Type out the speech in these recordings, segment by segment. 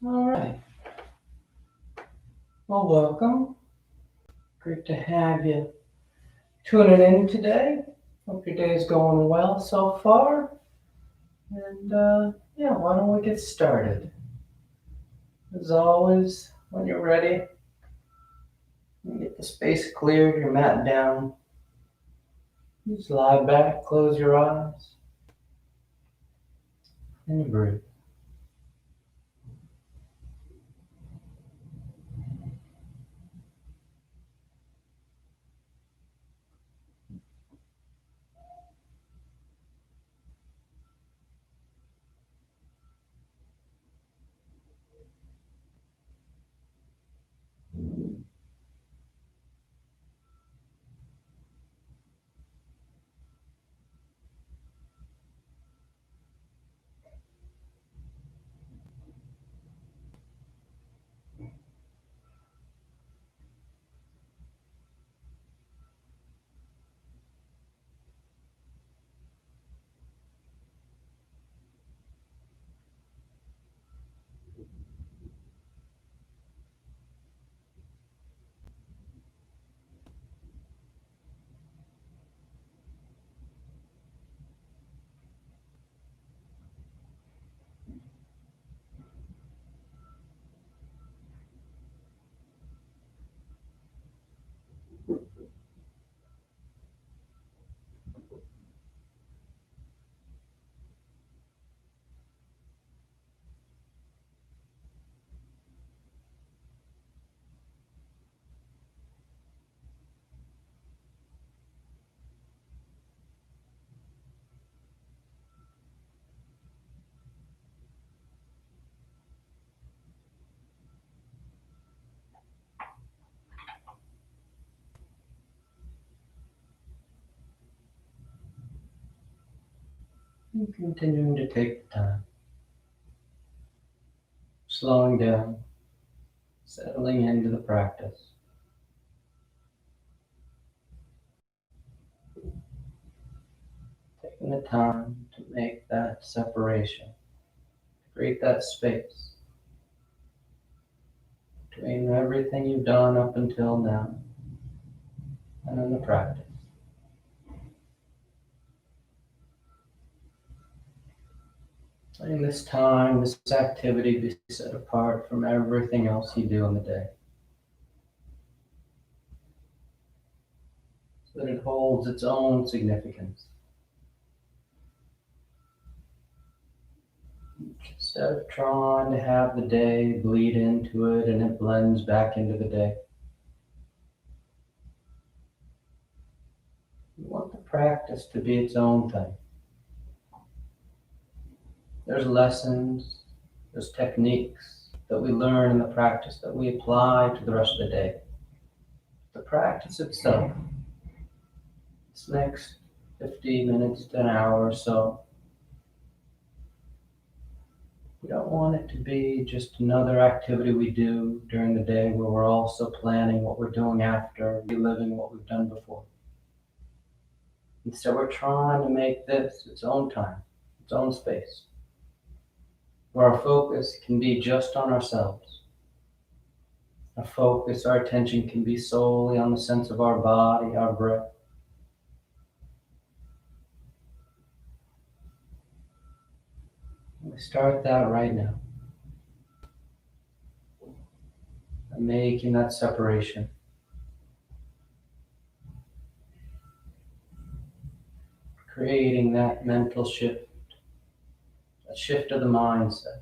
All right. Well, welcome. Great to have you tuning in today. Hope your day is going well so far. And yeah, why don't we get started? As always, when you're ready, you get the space cleared, your mat down. Just lie back, close your eyes, and you breathe. And continuing to take the time, slowing down, settling into the practice. Taking the time to make that separation, create that space between everything you've done up until now and in the practice. Letting this time, this activity be set apart from everything else you do in the day, so that it holds its own significance. Instead of trying to have the day bleed into it and it blends back into the day, you want the practice to be its own thing. There's lessons, there's techniques that we learn in the practice that we apply to the rest of the day. The practice itself, this next 50 minutes to an hour or so, we don't want it to be just another activity we do during the day where we're also planning what we're doing after, reliving what we've done before. Instead, we're trying to make this its own time, its own space, where our focus can be just on ourselves. Our focus, our attention can be solely on the sense of our body, our breath. We start that right now, and making that separation. Creating that mental shift, a shift of the mindset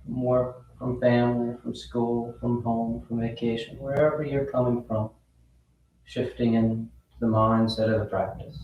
from work, from family, from school, from home, from vacation, wherever you're coming from, shifting into the mindset of the practice.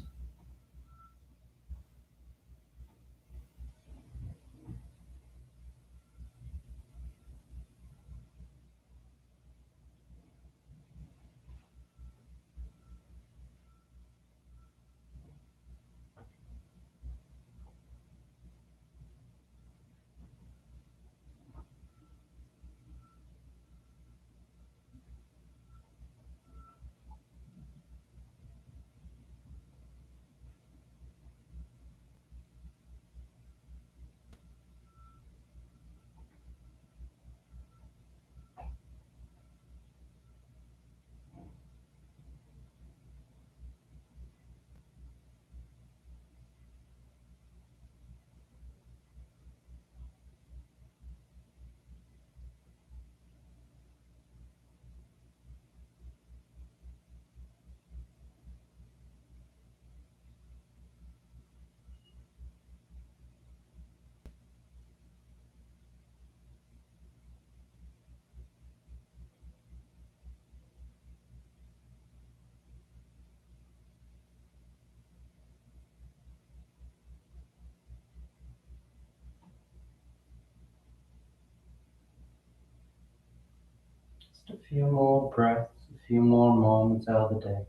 Just a few more breaths, a few more moments out of the day.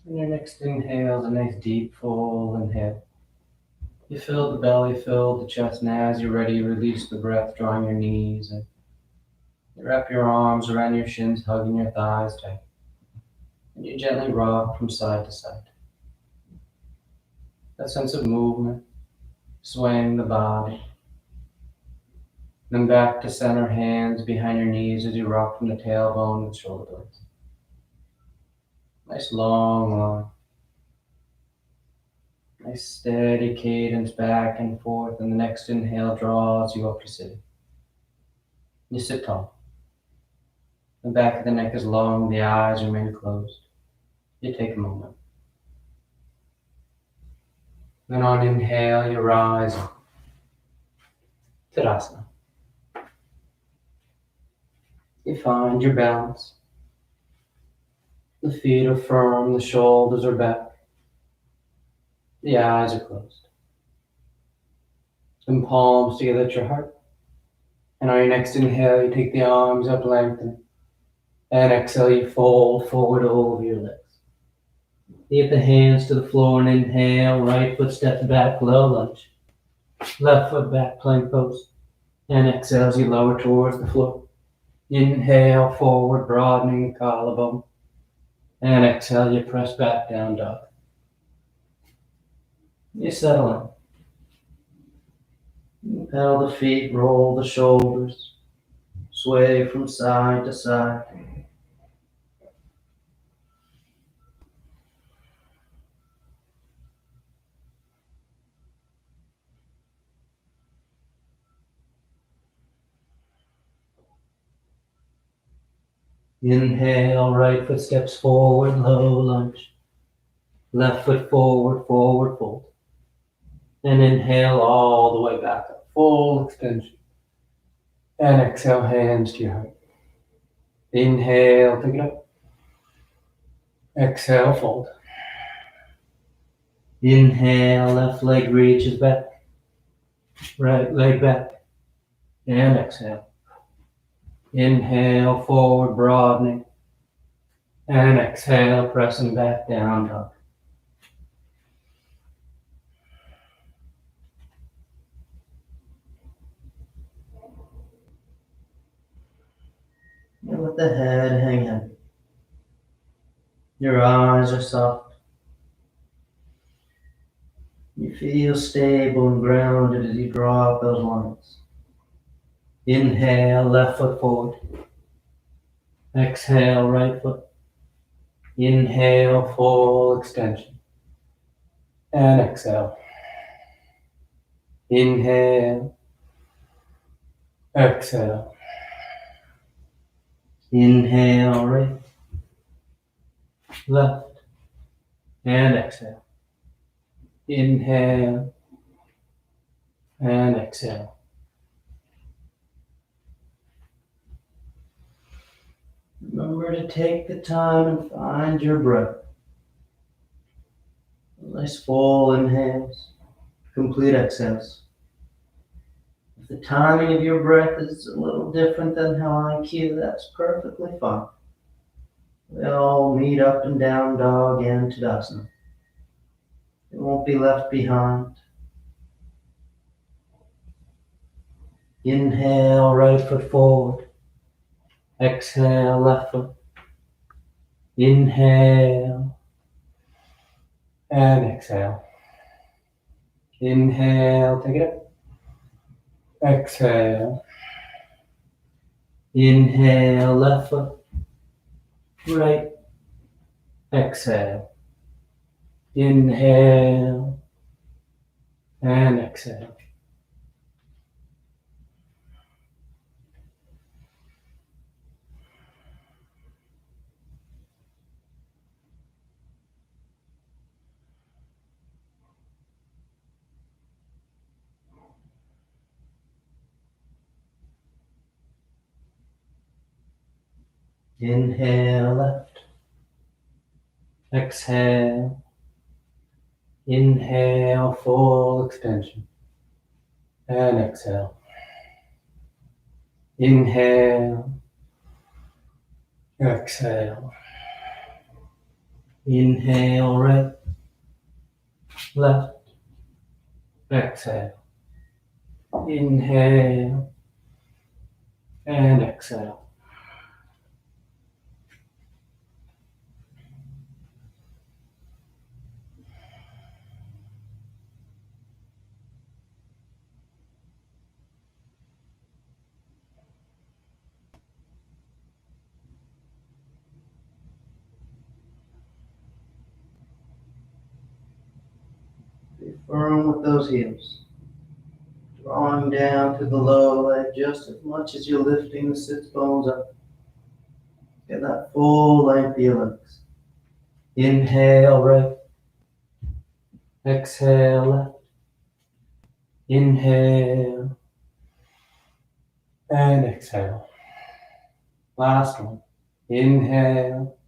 And your next inhale is a nice deep full inhale. You fill the belly, fill the chest, and as you're ready, release the breath, drawing your knees in. You wrap your arms around your shins, hugging your thighs tight. And you gently rock from side to side. That sense of movement, swaying the body. Then back to center, hands behind your knees as you rock from the tailbone to the shoulder blades. Nice long line. Nice steady cadence back and forth, and the next inhale draws you up to sitting. You sit tall. The back of the neck is long, the eyes remain closed. You take a moment. Then on inhale, you rise. Tadasana. You find your balance. The feet are firm, the shoulders are back. The eyes are closed. Then palms together at your heart. And on your next inhale, you take the arms up, lengthen. And exhale, you fold forward over your legs. Leave the hands to the floor and inhale, right foot steps back, low lunge. Left foot back, plank pose. And exhale as you lower towards the floor. Inhale, forward, broadening the collarbone. And exhale, you press back down dog. You settle in. Pedal the feet, roll the shoulders. Sway from side to side. Inhale, right foot steps forward, low lunge. Left foot forward, forward fold. And inhale all the way back up, full extension. And exhale, hands to your heart. Inhale, pick it up. Exhale, fold. Inhale, left leg reaches back. Right leg back. And exhale. Inhale, forward, broadening. And exhale, pressing back down dog. And let the head hang heavy. Your eyes are soft. You feel stable and grounded as you draw out those lines. Inhale, left foot forward. Exhale, right foot. Inhale, full extension. And exhale. Inhale. Exhale. Inhale, right. Left. And exhale. Inhale. And exhale. Remember to take the time and find your breath. Nice full inhales, complete exhales. If the timing of your breath is a little different than how I cue, that's perfectly fine. We all meet up and down dog and Tadasana. It won't be left behind. Inhale, right foot forward. Exhale, left foot. Inhale. And exhale. Inhale, take it up. Exhale. Inhale, left foot. Right. Exhale. Inhale. And exhale. Inhale left. Exhale. Inhale, full extension. And exhale. Inhale. Exhale. Inhale right. Left. Exhale. Inhale. And exhale. Be firm with those heels. Drawing down to the lower leg just as much as you're lifting the sits bones up. Get that full length of your legs. Inhale right. Exhale left. Inhale. And exhale. Last one. Inhale.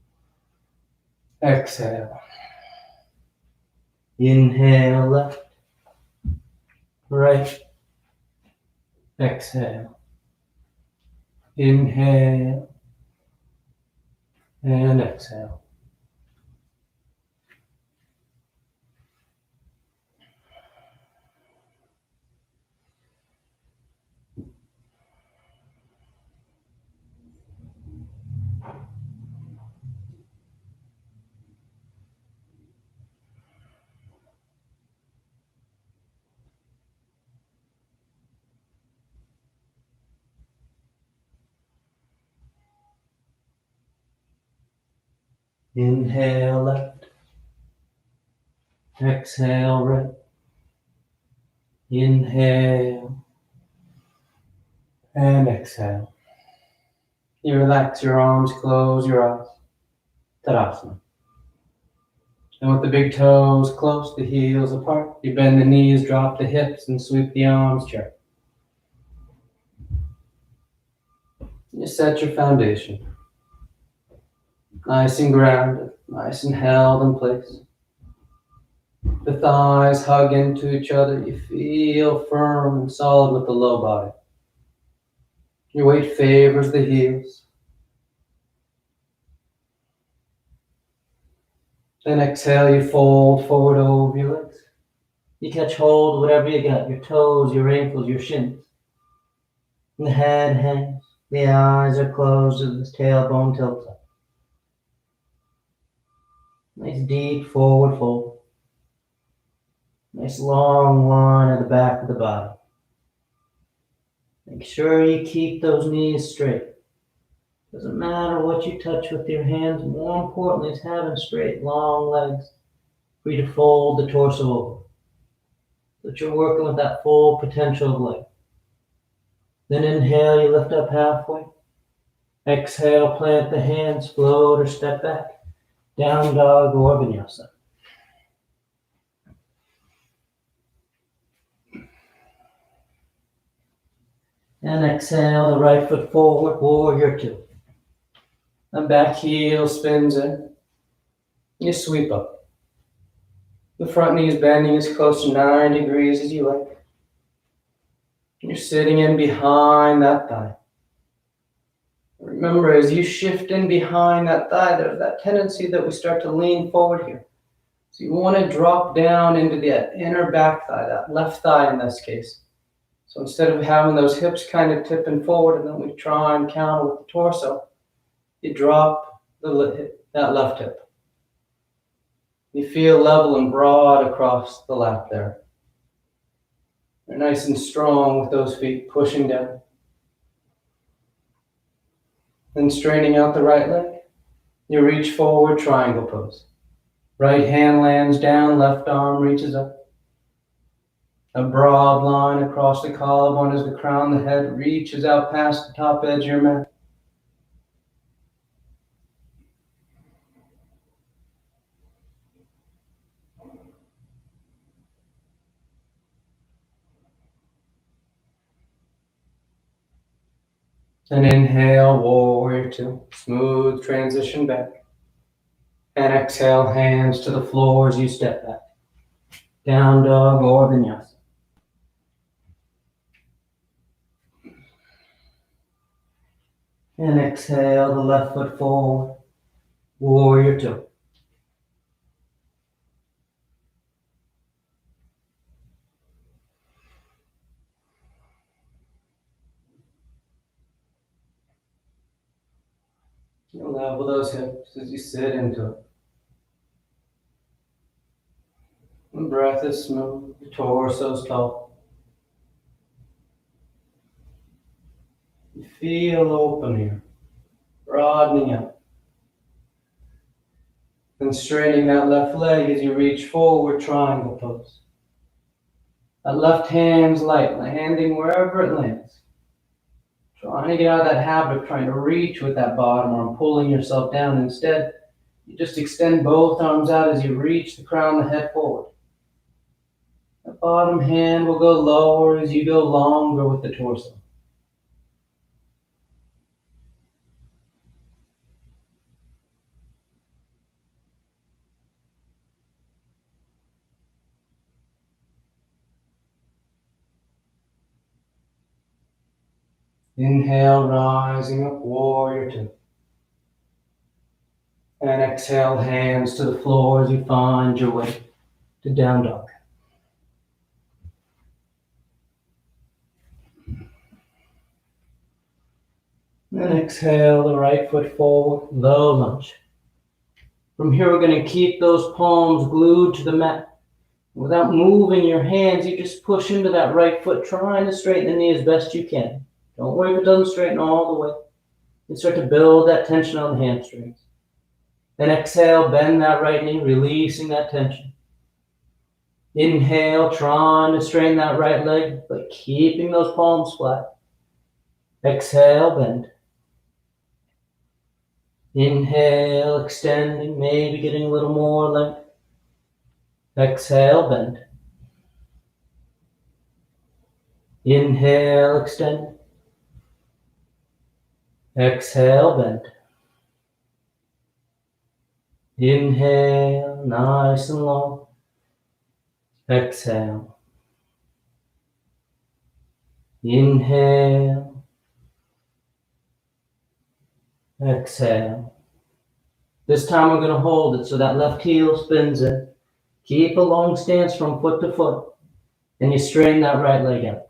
Exhale. Inhale left. Right. Exhale. Inhale. And exhale. Inhale left. Exhale right. Inhale. And exhale. You relax your arms, close your eyes. Tadasana. And with the big toes close, the heels apart, you bend the knees, drop the hips, and sweep the arms chair. You set your foundation. Nice and grounded, nice and held in place. The thighs hug into each other. You feel firm and solid with the low body. Your weight favors the heels. Then exhale, you fold forward over your legs. You catch hold of whatever you got, your toes, your ankles, your shins. And the head hangs. The eyes are closed as the tailbone tilts up. Nice deep forward fold. Nice long line at the back of the body. Make sure you keep those knees straight. Doesn't matter what you touch with your hands. More importantly is having straight, long legs for you to fold the torso over. So that you're working with that full potential of leg. Then inhale, you lift up halfway. Exhale, plant the hands, float or step back. Down dog or vinyasa. And exhale, the right foot forward, warrior two. And back heel spins in. You sweep up. The front knee is bending as close to 9 degrees as you like. You're sitting in behind that thigh. Remember, as you shift in behind that thigh, there's that tendency that we start to lean forward here. So you want to drop down into the inner back thigh, that left thigh in this case. So instead of having those hips kind of tipping forward and then we try and counter with the torso, you drop that left hip. You feel level and broad across the lap there. You're nice and strong with those feet pushing down. Then straightening out the right leg, you reach forward, triangle pose. Right hand lands down, left arm reaches up. A broad line across the collarbone as the crown of the head reaches out past the top edge of your mat. And inhale, warrior two. Smooth transition back. And exhale, hands to the floor as you step back. Down dog or vinyasa. And exhale, the left foot forward. Warrior two. Level those hips as you sit into it. The breath is smooth, the torso's tall. You feel open here, broadening out. And straightening that left leg as you reach forward, triangle pose. That left hand's light, landing wherever it lands. Trying to get out of that habit of trying to reach with that bottom arm, pulling yourself down. Instead, you just extend both arms out as you reach the crown of the head forward. The bottom hand will go lower as you go longer with the torso. Inhale, rising up, warrior two. And exhale, hands to the floor as you find your way to down dog. And exhale, the right foot forward, low lunge. From here, we're going to keep those palms glued to the mat. Without moving your hands, you just push into that right foot, trying to straighten the knee as best you can. Don't worry if it doesn't straighten all the way. You start to build that tension on the hamstrings. Then exhale, bend that right knee, releasing that tension. Inhale, trying to straighten that right leg, but keeping those palms flat. Exhale, bend. Inhale, extending, maybe getting a little more length. Exhale, bend. Inhale, extend. Exhale, bend. Inhale, nice and long. Exhale. Inhale. Exhale. This time we're going to hold it so that left heel spins in. Keep a long stance from foot to foot. And you straighten that right leg out.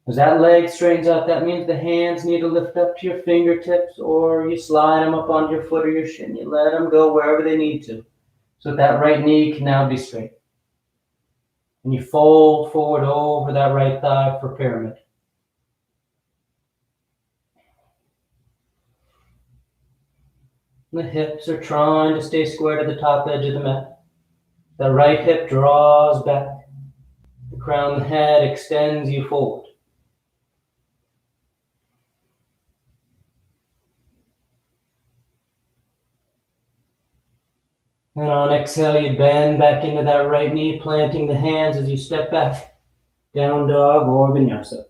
As that leg straightens out, that means the hands need to lift up to your fingertips, or you slide them up onto your foot or your shin. You let them go wherever they need to, so that right knee can now be straight. And you fold forward over that right thigh for pyramid. The hips are trying to stay square to the top edge of the mat. The right hip draws back. The crown of the head extends you forward. And on exhale, you bend back into that right knee, planting the hands as you step back. Down dog or vinyasa.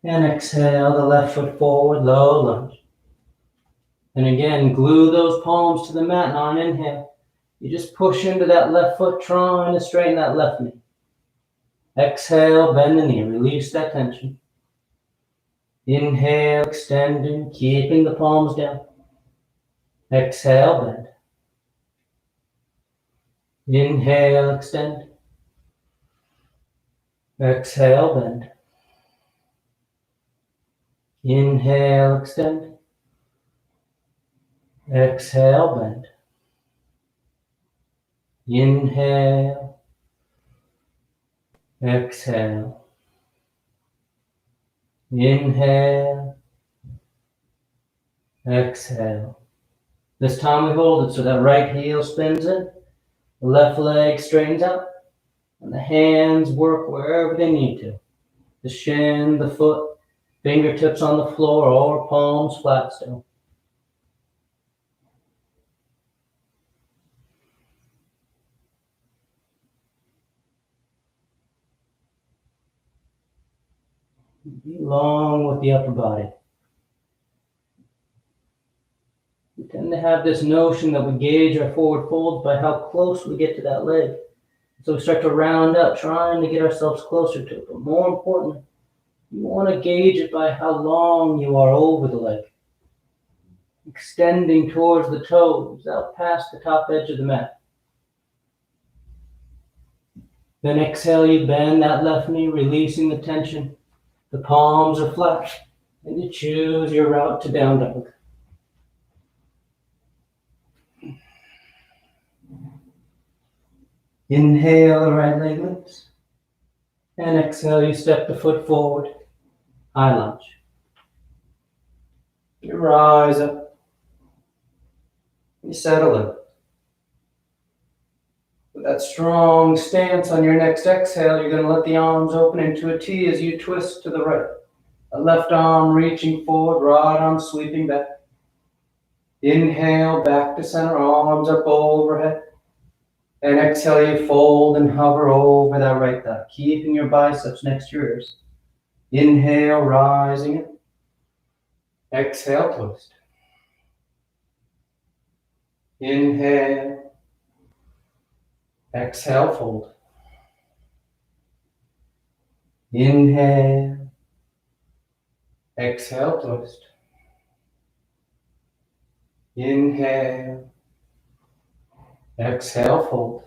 And exhale, the left foot forward, low lunge. And again, glue those palms to the mat. And on inhale, you just push into that left foot, trying to straighten that left knee. Exhale, bend the knee, release that tension. Inhale, extending, keeping the palms down. Exhale, bend. Inhale, extend. Exhale, bend. Inhale, extend. Exhale, bend. Inhale. Exhale. Inhale. Exhale. This time we hold it so that right heel spins in, the left leg straightens out, and the hands work wherever they need to. The shin, the foot, fingertips on the floor, or palms flat still. along with the upper body. We tend to have this notion that we gauge our forward folds by how close we get to that leg. So we start to round up, trying to get ourselves closer to it. But more importantly, you want to gauge it by how long you are over the leg, extending towards the toes, out past the top edge of the mat. Then exhale, you bend that left knee, releasing the tension. The palms are flat, and you choose your route to down dog. Inhale, the right leg lifts. And exhale, you step the foot forward, high lunge. You rise up. You settle in. With that strong stance on your next exhale, you're going to let the arms open into a T as you twist to the right. A left arm reaching forward, right arm sweeping back. Inhale, back to center, arms up overhead. And exhale, you fold and hover over that right thigh, keeping your biceps next to your ears. Inhale, rising it. Exhale, twist. Inhale. Exhale, fold. Inhale. Exhale, twist. Inhale. Exhale, fold.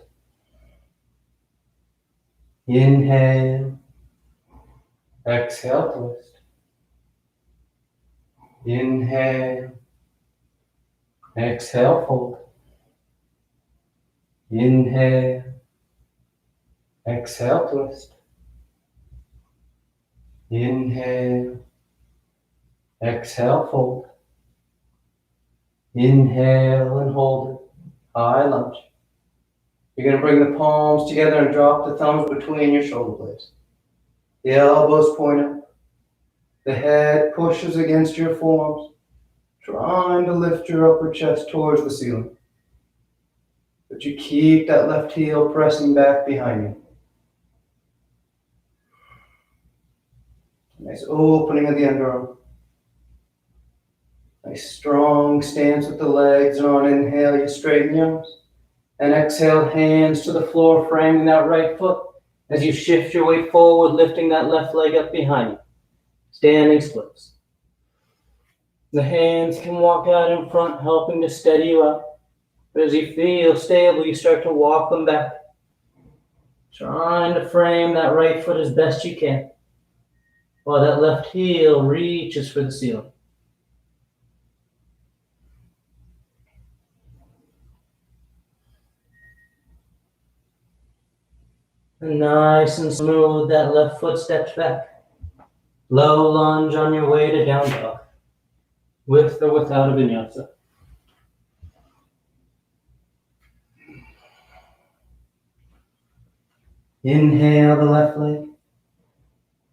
Inhale. Exhale, twist. Inhale. Exhale, fold. Inhale. Exhale, twist. Inhale. Exhale, fold. Inhale and hold it. High lunge. You're going to bring the palms together and drop the thumbs between your shoulder blades. The elbows point up. The head pushes against your forearms, trying to lift your upper chest towards the ceiling. But you keep that left heel pressing back behind you. Nice opening of the underarm. Nice strong stance with the legs, and on inhale, you straighten the arms. And exhale, hands to the floor, framing that right foot as you shift your weight forward, lifting that left leg up behind you. Standing splits. The hands can walk out in front, helping to steady you up. But as you feel stable, you start to walk them back, trying to frame that right foot as best you can, while that left heel reaches for the ceiling. And nice and smooth, that left foot steps back. Low lunge on your way to down dog, with or without a vinyasa. Inhale the left leg,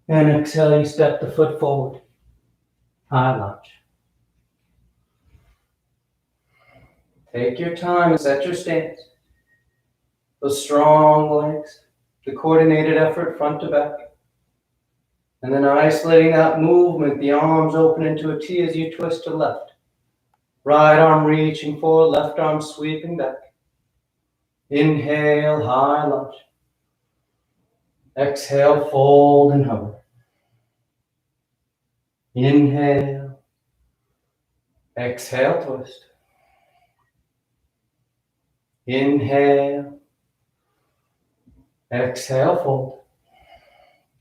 and exhale, you step the foot forward, high lunge. Take your time and set your stance. Those strong legs, the coordinated effort front to back. And then isolating that movement, the arms open into a T as you twist to the left. Right arm reaching forward, left arm sweeping back. Inhale, high lunge. Exhale, fold and hover. Inhale. Exhale, twist. Inhale. Exhale, fold.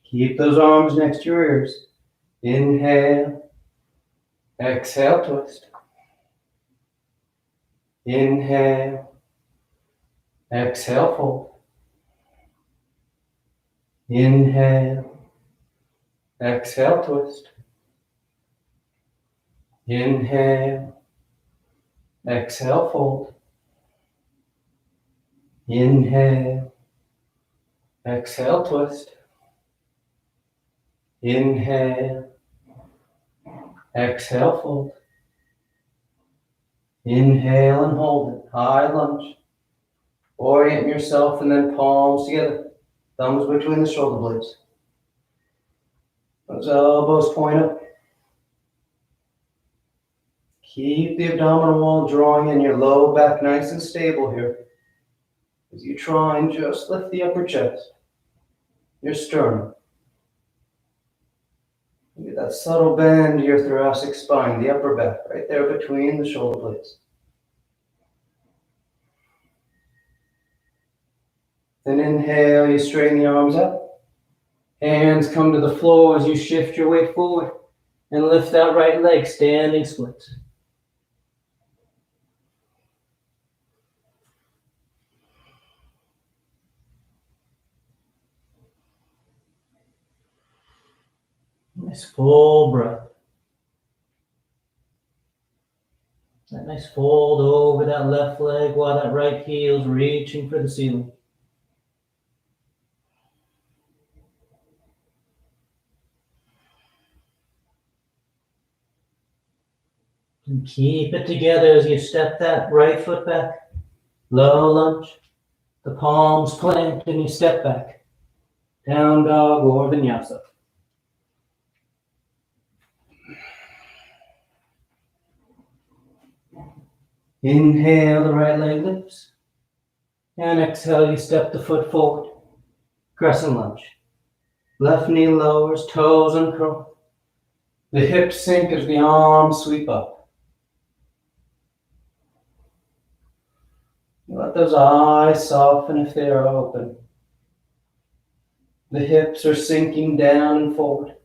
Keep those arms next to your ears. Inhale. Exhale, twist. Inhale. Exhale, fold. Inhale. Exhale, twist. Inhale. Exhale, fold. Inhale. Exhale, twist. Inhale. Exhale, fold. Inhale and hold it. High lunge. Orient yourself and then palms together. Thumbs between the shoulder blades. Those elbows point up. Keep the abdominal wall drawing in your low back nice and stable here as you try and just lift the upper chest, your sternum. Get that subtle bend to your thoracic spine, the upper back, right there between the shoulder blades. Then inhale, you straighten the arms up. Hands come to the floor as you shift your weight forward and lift that right leg, standing splits. Nice full breath. That nice fold over that left leg while that right heel's reaching for the ceiling. And keep it together as you step that right foot back. Low lunge. The palms plant and you step back. Down dog or vinyasa. Inhale, the right leg lifts. And exhale, you step the foot forward. Crescent lunge. Left knee lowers, toes uncurl. The hips sink as the arms sweep up. Let those eyes soften if they are open. The hips are sinking down and forward.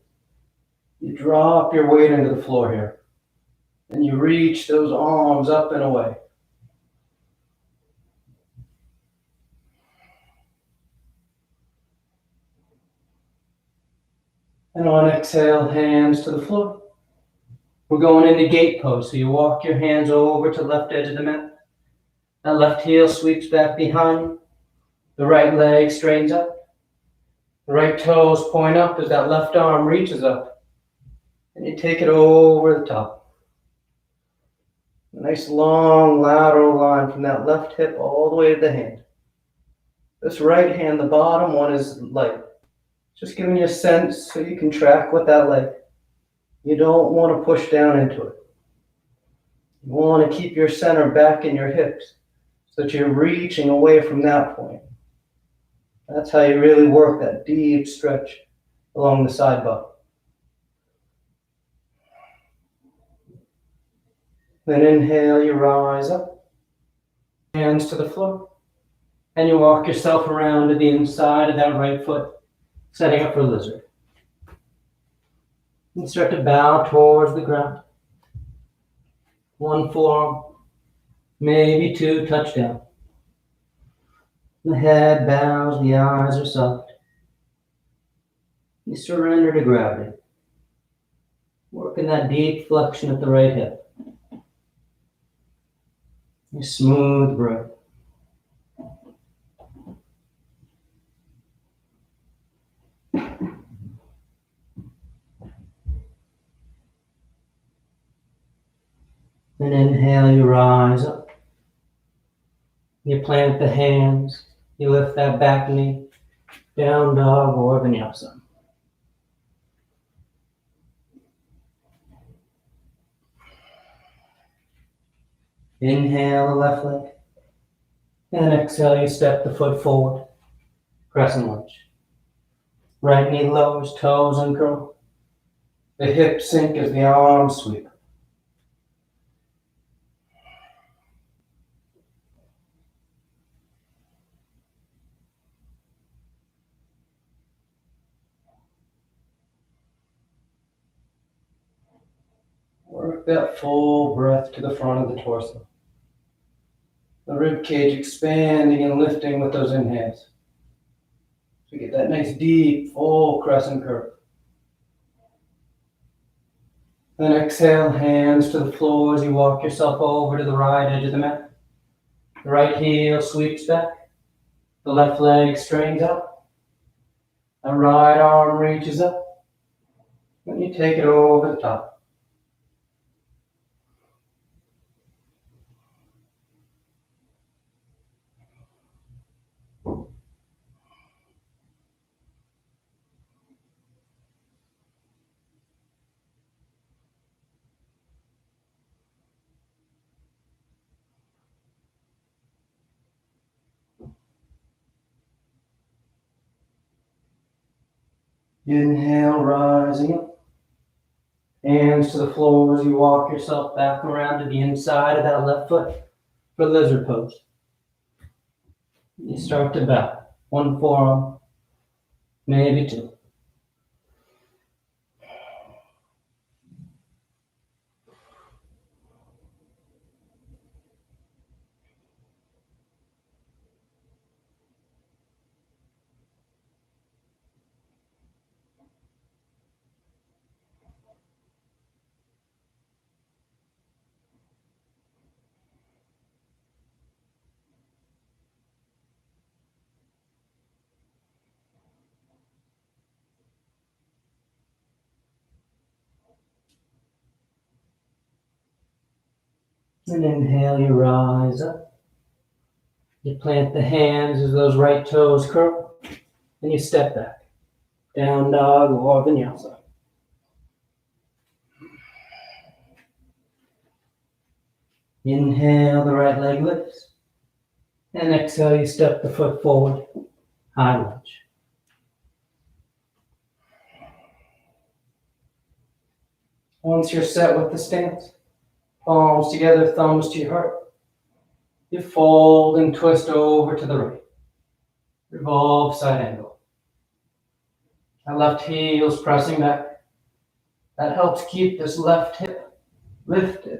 You drop your weight into the floor here. And you reach those arms up and away. And on exhale, hands to the floor. We're going into gate pose. So you walk your hands over to the left edge of the mat. That left heel sweeps back behind. The right leg straightens up. The right toes point up as that left arm reaches up. And you take it over the top. A nice long lateral line from that left hip all the way to the hand. This right hand, the bottom one, is light. Just giving you a sense so you can track with that leg. You don't want to push down into it. You want to keep your center back in your hips so that you're reaching away from that point. That's how you really work that deep stretch along the side body. Then inhale, you rise up, hands to the floor, and you walk yourself around to the inside of that right foot, setting up for lizard. And start to bow towards the ground. One forearm, maybe two touch down. The head bows, the eyes are soft. You surrender to gravity. Working that deep flexion at the right hip. A smooth breath. Then inhale, you rise up. You plant the hands. You lift that back knee. Down dog or vinyasa. Inhale the left leg. And exhale, you step the foot forward. Crescent lunge. Right knee lowers, toes uncurl. The hips sink as the arms sweep. Work that full breath to the front of the torso. The rib cage expanding and lifting with those inhales. So you get that nice deep, full crescent curve. Then exhale, hands to the floor as you walk yourself over to the right edge of the mat. The right heel sweeps back. The left leg straightens out. The right arm reaches up. Then you take it over the top. Inhale, rising up. Hands to the floor as you walk yourself back around to the inside of that left foot for lizard pose. You start to bow. One forearm, maybe two. And inhale, you rise up. You plant the hands as those right toes curl. And you step back. Down dog or vinyasa. Inhale, the right leg lifts. And exhale, you step the foot forward. High lunge. Once you're set with the stance, palms together, thumbs to your heart. You fold and twist over to the right. Revolve side angle. That left heel's pressing back. That helps keep this left hip lifted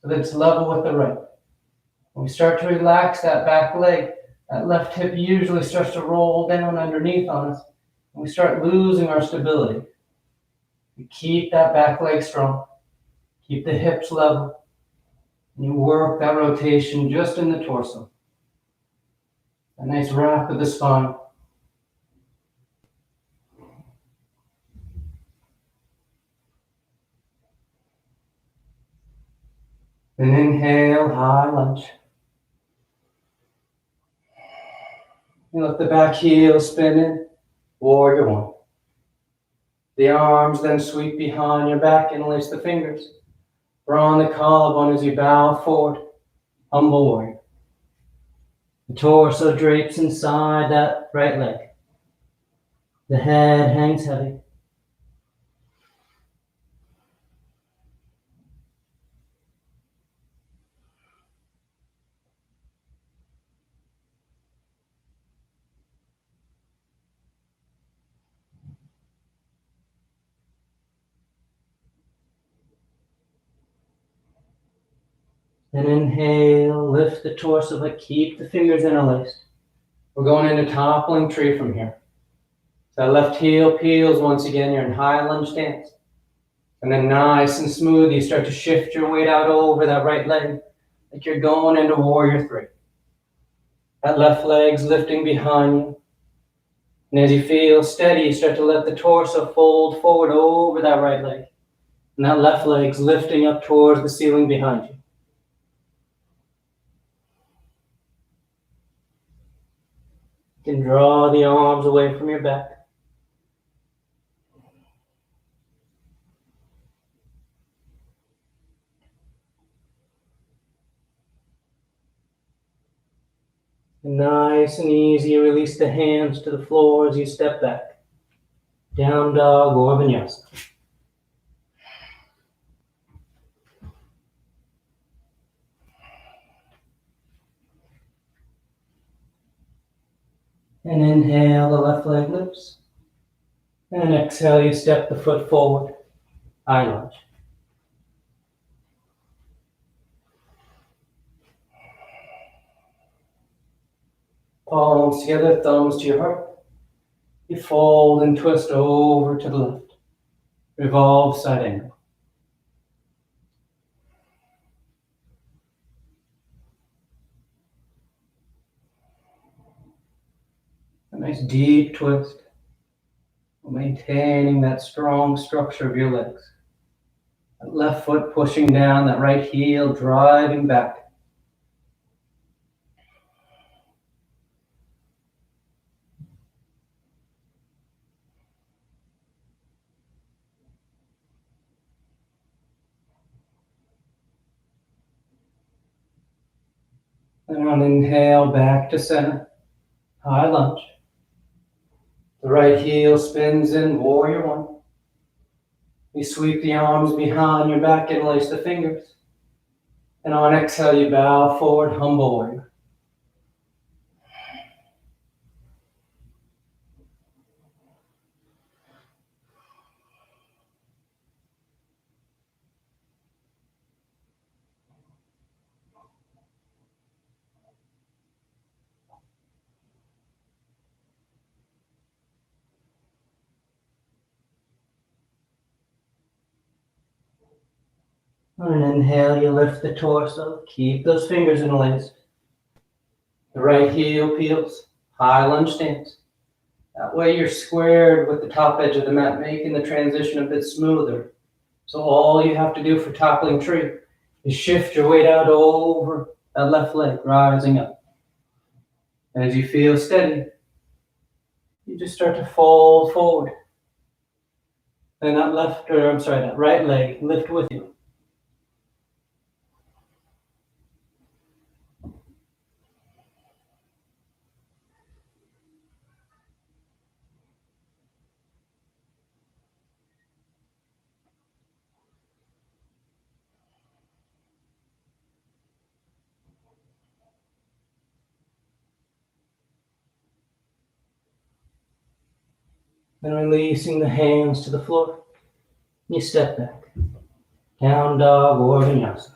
so that it's level with the right. When we start to relax that back leg, that left hip usually starts to roll down underneath on us, and we start losing our stability. We keep that back leg strong, keep the hips level, and you work that rotation just in the torso. A nice wrap of the spine. Then inhale, high lunge. You let the back heel spin in, warrior one. The arms then sweep behind your back and lace the fingers. Draw on the collarbone as you bow forward, humble warrior. The torso drapes inside that right leg. The head hangs heavy. Then inhale, lift the torso, but keep the fingers interlaced. We're going into toppling tree from here. So that left heel peels once again, you're in high lunge stance. And then nice and smooth, you start to shift your weight out over that right leg, like you're going into warrior three. That left leg's lifting behind you. And as you feel steady, you start to let the torso fold forward over that right leg. And that left leg's lifting up towards the ceiling behind you. You can draw the arms away from your back. And nice and easy, release the hands to the floor as you step back. Down dog or vinyasa. And inhale, the left leg lifts. And exhale, you step the foot forward. High lunge. Palms together, thumbs to your heart. You fold and twist over to the left. Revolve side angle. A nice deep twist. Maintaining that strong structure of your legs. That left foot pushing down, that right heel driving back. And on inhale, back to center. High lunge. The right heel spins in, warrior one. You sweep the arms behind your back, interlace the fingers. And on exhale, you bow forward, humble warrior. On an inhale, you lift the torso. Keep those fingers interlaced. The right heel peels, high lunge stance. That way you're squared with the top edge of the mat, making the transition a bit smoother. So all you have to do for toppling tree is shift your weight out over that left leg, rising up. And as you feel steady, you just start to fold forward. And that right leg lift with you. Then releasing the hands to the floor. You step back. Down dog or vinyasa.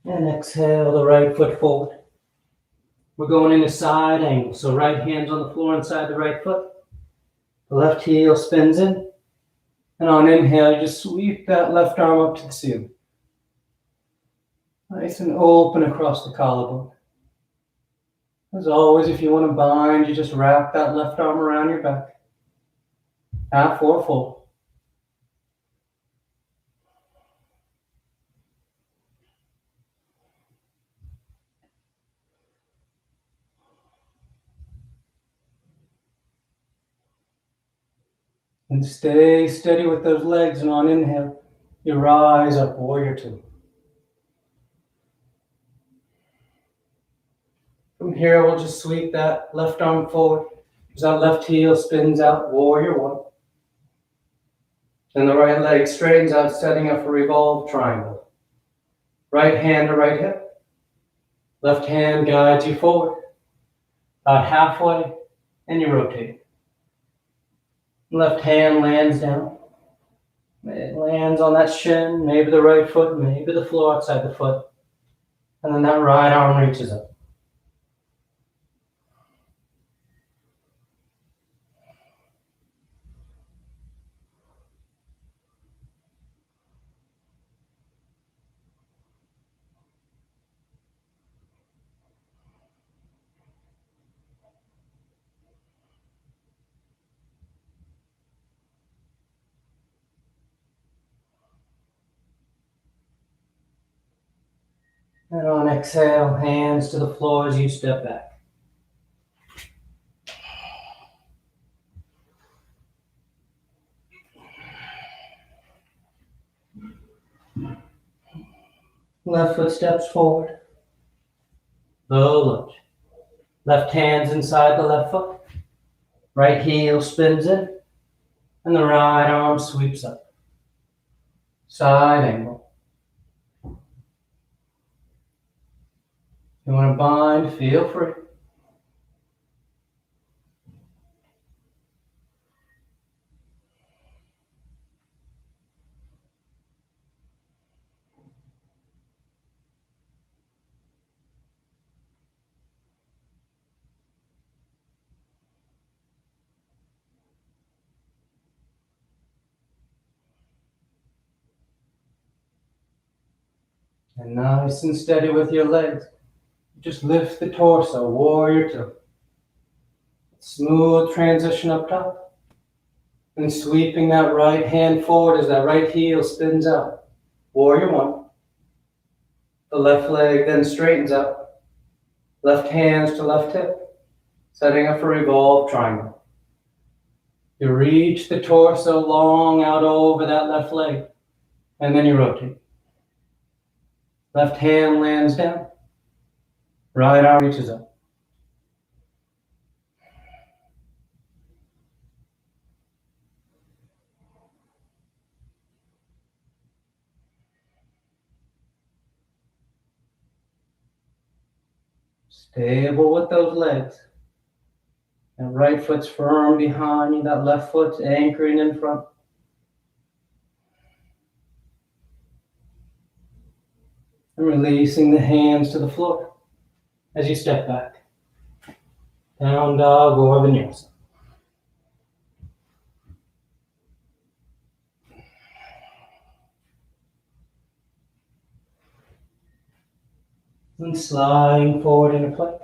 And exhale the right foot forward. We're going into side angle. So right hand's on the floor inside the right foot. The left heel spins in. And on inhale, you just sweep that left arm up to the ceiling. Nice and open across the collarbone. As always, if you want to bind, you just wrap that left arm around your back. Half or full. And stay steady with those legs, and on inhale, you rise up, warrior two. From here, we'll just sweep that left arm forward as that left heel spins out, warrior one. And the right leg straightens out, setting up a revolved triangle. Right hand to right hip. Left hand guides you forward. About halfway, and you rotate. Left hand lands down. It lands on that shin, maybe the right foot, maybe the floor outside the foot. And then that right arm reaches up. And on exhale, hands to the floor as you step back. Left foot steps forward. Low lunge. Left hand's inside the left foot. Right heel spins in. And the right arm sweeps up. Side angle. You want to bind, feel free. And nice and steady with your legs. Just lift the torso, warrior two. Smooth transition up top. And sweeping that right hand forward as that right heel spins out. Warrior one. The left leg then straightens out. Left hands to left hip. Setting up a revolved triangle. You reach the torso long out over that left leg. And then you rotate. Left hand lands down. Right arm reaches up. Stable with those legs. That right foot's firm behind you. That left foot's anchoring in front. And releasing the hands to the floor as you step back. Down dog or vinyasa. And sliding forward into plank.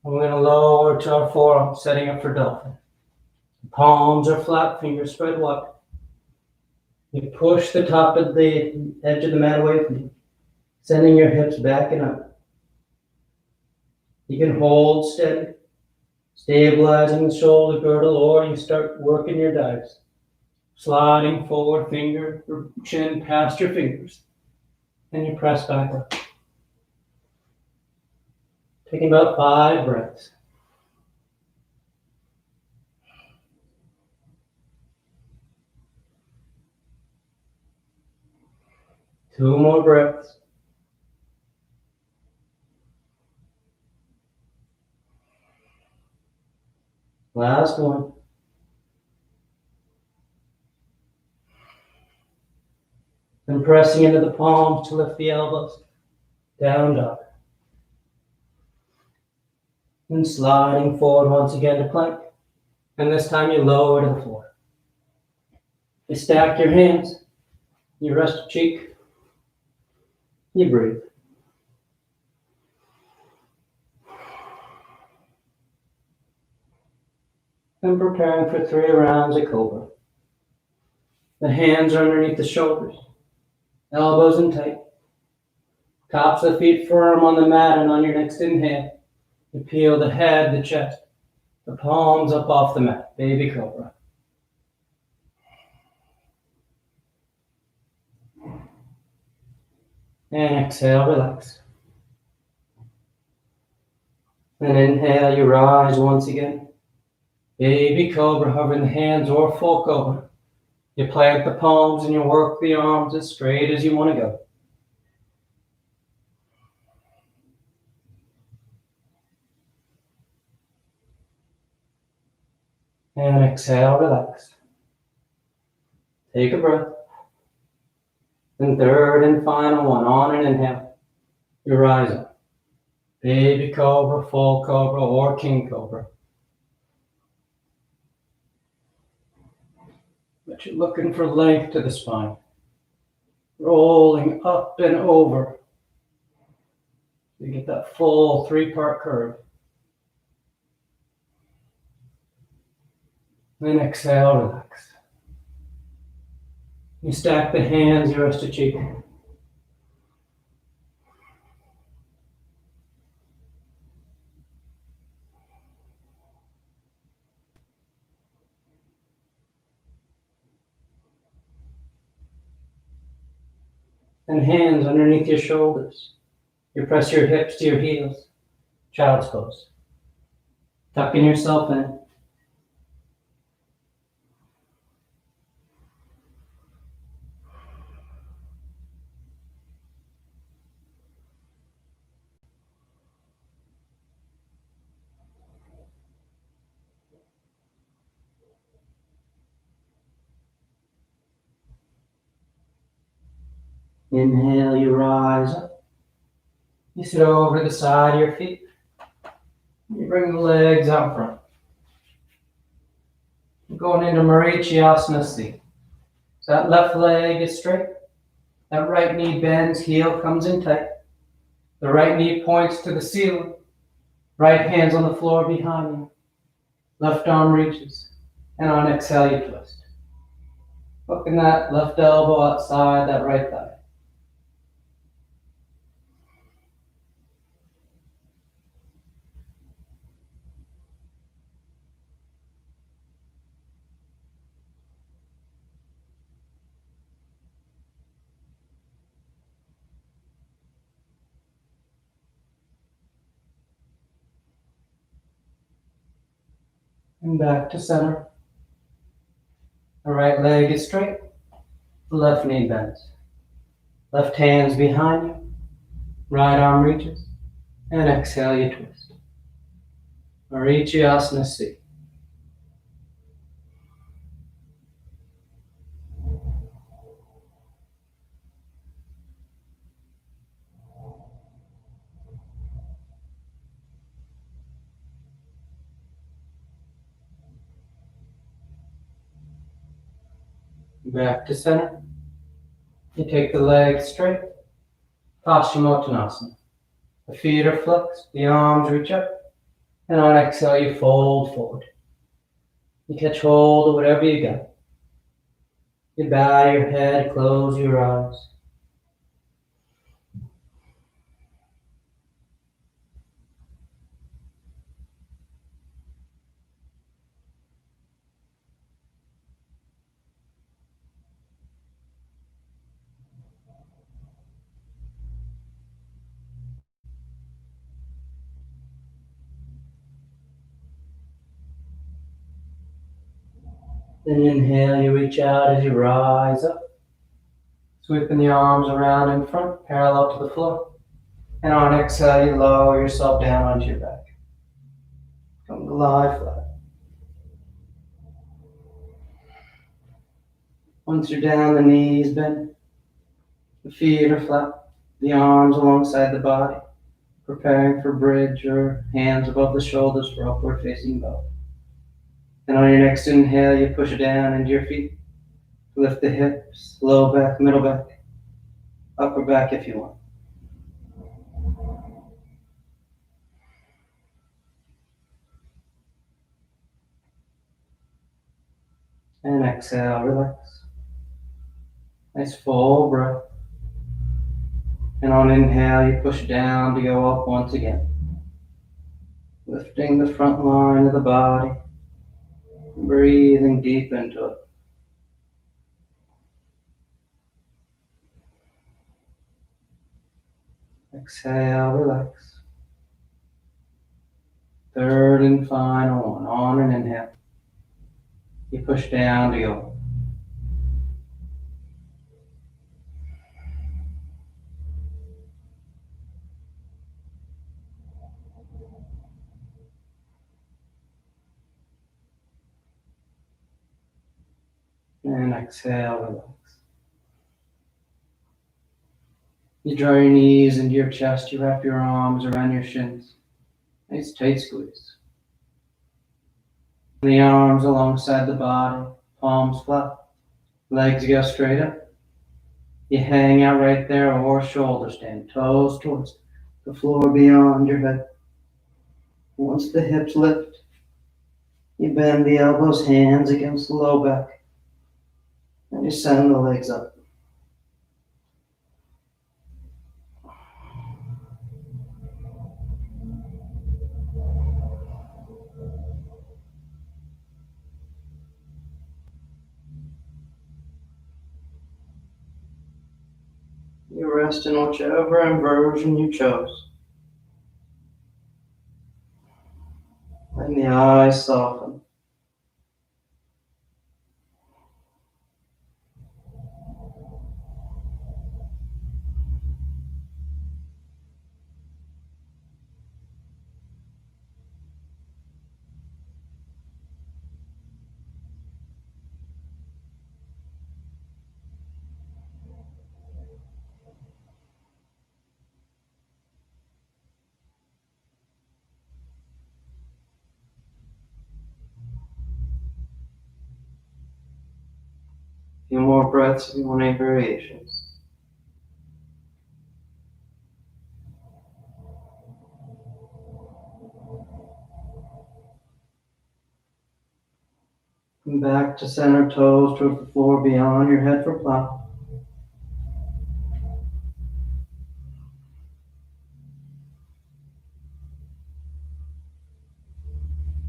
And we're going to lower to our forearms, setting up for dolphin. Palms are flat, fingers spread wide. You push the top of the edge of the mat away from you, sending your hips back and up. You can hold steady, stabilizing the shoulder girdle, or you start working your dives. Sliding forward, finger or chin past your fingers. And you press back up. Taking about 5 breaths. Two more breaths. Last one. And pressing into the palms to lift the elbows. Down dog. And sliding forward once again to plank. And this time you lower to the floor. You stack your hands. You rest a cheek. You breathe. And preparing for 3 rounds of Cobra. The hands are underneath the shoulders. Elbows in tight. Tops of the feet firm on the mat, and on your next inhale, you peel the head, the chest, the palms up off the mat. Baby Cobra. And exhale, relax. And inhale, you rise once again. Baby Cobra, hovering the hands or full Cobra. You plant the palms and you work the arms as straight as you want to go. And exhale, relax. Take a breath. And third and final one, on an inhale, you rise up. Baby Cobra, full Cobra, or King Cobra. But you're looking for length to the spine. Rolling up and over. You get that full 3-part curve. Then exhale, relax. You stack the hands, you rest a cheek. And hands underneath your shoulders. You press your hips to your heels. Child's pose. Tucking yourself in. Inhale, you rise up. You sit over to the side of your feet. You bring the legs out front. You're going into Marichyasana seat. So that left leg is straight. That right knee bends, heel comes in tight. The right knee points to the ceiling. Right hand's on the floor behind you. Left arm reaches. And on exhale, you twist. Hooking that left elbow outside that right thigh. And back to center. The right leg is straight. The left knee bends. Left hand's behind you. Right arm reaches. And exhale, you twist. Marichiyasana C. Back to center. You take the legs straight. Paschimottanasana. The feet are flexed, the arms reach up, and on exhale you fold forward. You catch hold of whatever you got. You bow your head, close your eyes. Then inhale, you reach out as you rise up. Sweeping the arms around in front, parallel to the floor. And on exhale, you lower yourself down onto your back. Come to lie flat. Once you're down, the knees bend. The feet are flat. The arms alongside the body. Preparing for bridge or hands above the shoulders for upward facing bow. And on your next inhale, you push it down into your feet. Lift the hips, low back, middle back, upper back if you want. And exhale, relax. Nice full breath. And on inhale, you push down to go up once again. Lifting the front line of the body. Breathing deep into it. Exhale, relax. Third and final one. On an inhale. You push down to go. And exhale, relax. You draw your knees into your chest. You wrap your arms around your shins. Nice tight squeeze. The arms alongside the body, palms flat, legs go straight up. You hang out right there or shoulder stand, toes towards the floor beyond your head. Once the hips lift, you bend the elbows, hands against the low back, and you send the legs up. You rest in whichever inversion you chose. And the eyes soften. A few more breaths if you want any variations. Come back to center, toes towards the floor beyond your head for plow.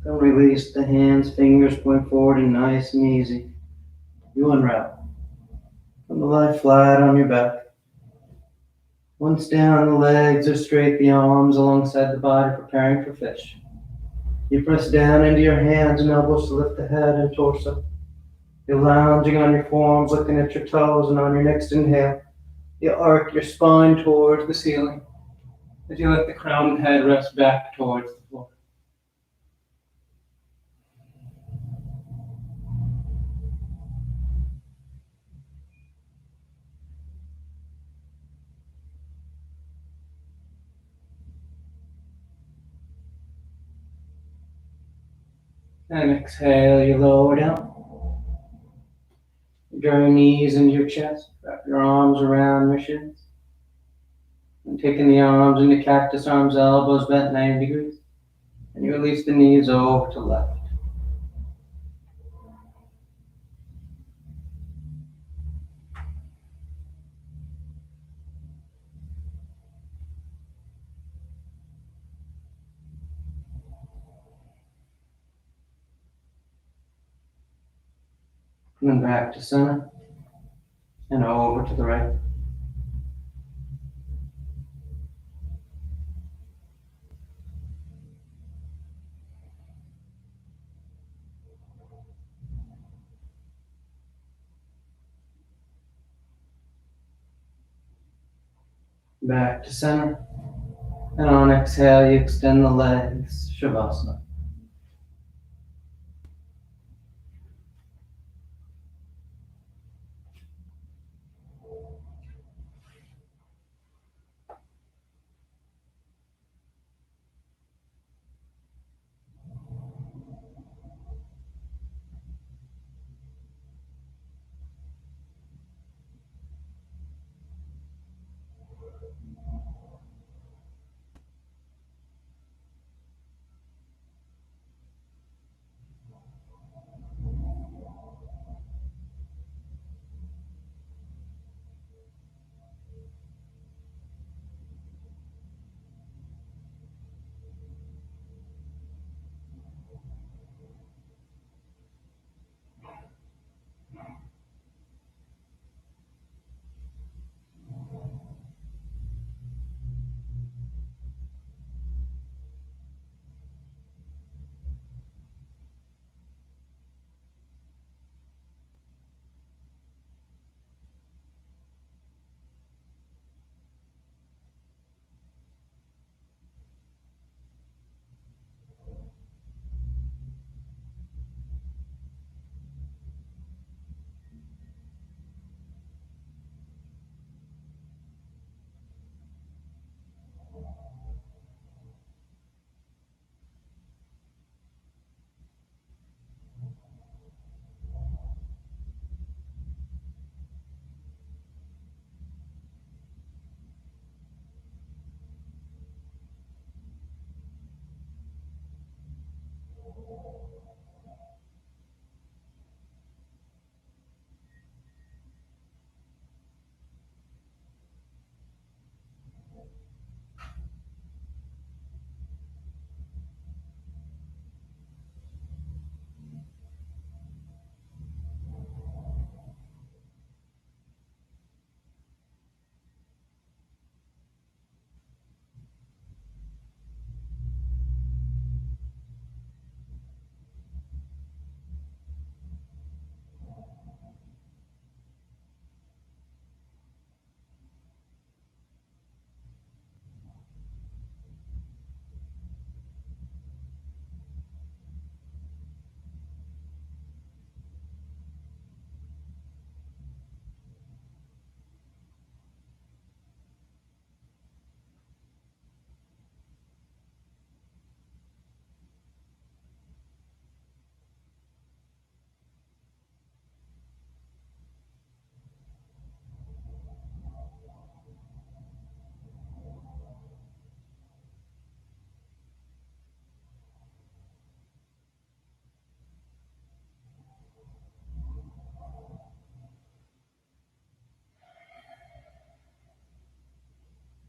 Then release the hands, fingers point forward and nice and easy. You unwrap. Come to lie flat on your back. Once down, the legs are straight, the arms alongside the body, preparing for fish. You press down into your hands and elbows to lift the head and torso. You're lounging on your forearms, looking at your toes, and on your next inhale, you arc your spine towards the ceiling as you let the crowned head rest back towards the floor. And exhale, you lower down. Draw your knees into your chest, wrap your arms around your shins. And taking the arms into cactus arms, elbows bent 90 degrees. And you release the knees over to left. Coming back to center. And over to the right. Back to center. And on exhale, you extend the legs, Shavasana.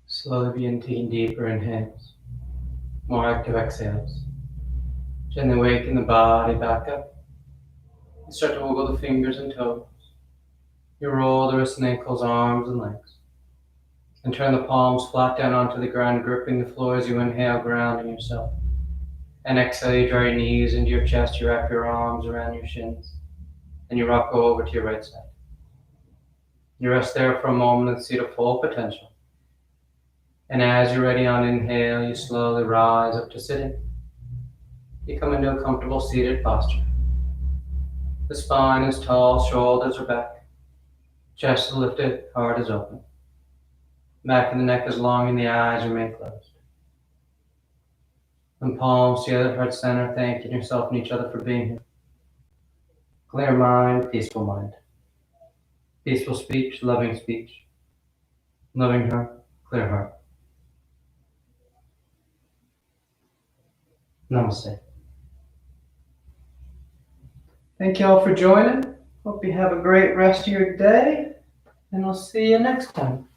Slowly begin taking deeper inhales, more active exhales. Gently waking the body back up. You start to wiggle the fingers and toes. You roll the wrists and ankles, arms and legs. And turn the palms flat down onto the ground, gripping the floor as you inhale, grounding yourself. And exhale, you draw your knees into your chest, you wrap your arms around your shins, and you rock over to your right side. You rest there for a moment and see the full potential. And as you're ready on inhale, you slowly rise up to sitting. You come into a comfortable seated posture. The spine is tall, shoulders are back, chest is lifted, heart is open. Back of the neck is long and the eyes remain closed. And palms together, heart center, thanking yourself and each other for being here. Clear mind, peaceful mind. Peaceful speech, loving heart, clear heart. Namaste. Thank you all for joining. Hope you have a great rest of your day, and I'll see you next time.